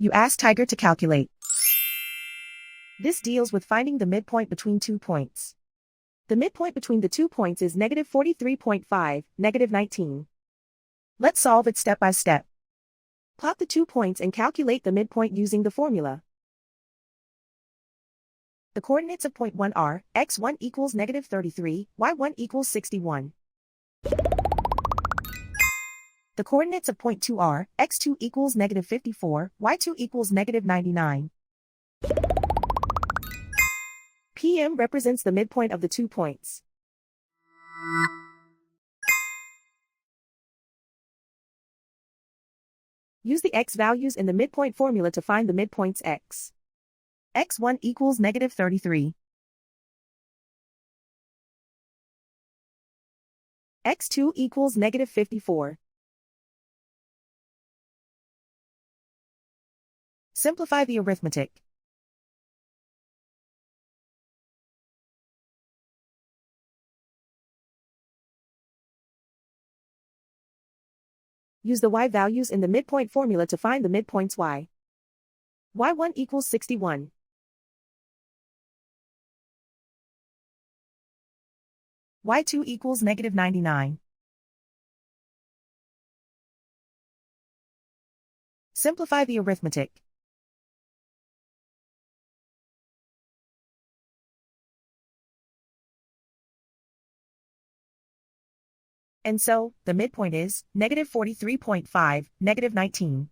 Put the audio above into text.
You ask Tiger to calculate. This deals with finding the midpoint between 2 points. The midpoint between the 2 points is negative 43.5, negative 19. Let's solve it step by step. Plot the 2 points and calculate the midpoint using the formula. The coordinates of point 1 are, x1 equals negative 33, y1 equals 61. The coordinates of point 2 are, x2 equals negative 54, y2 equals negative 99. PM represents the midpoint of the 2 points. Use the x values in the midpoint formula to find the midpoints x. x1 equals negative 33. x2 equals negative 54. Simplify the arithmetic. Use the y values in the midpoint formula to find the midpoints y. y1 equals 61. y2 equals negative 99. Simplify the arithmetic. And so, the midpoint is negative 43.5, negative 19.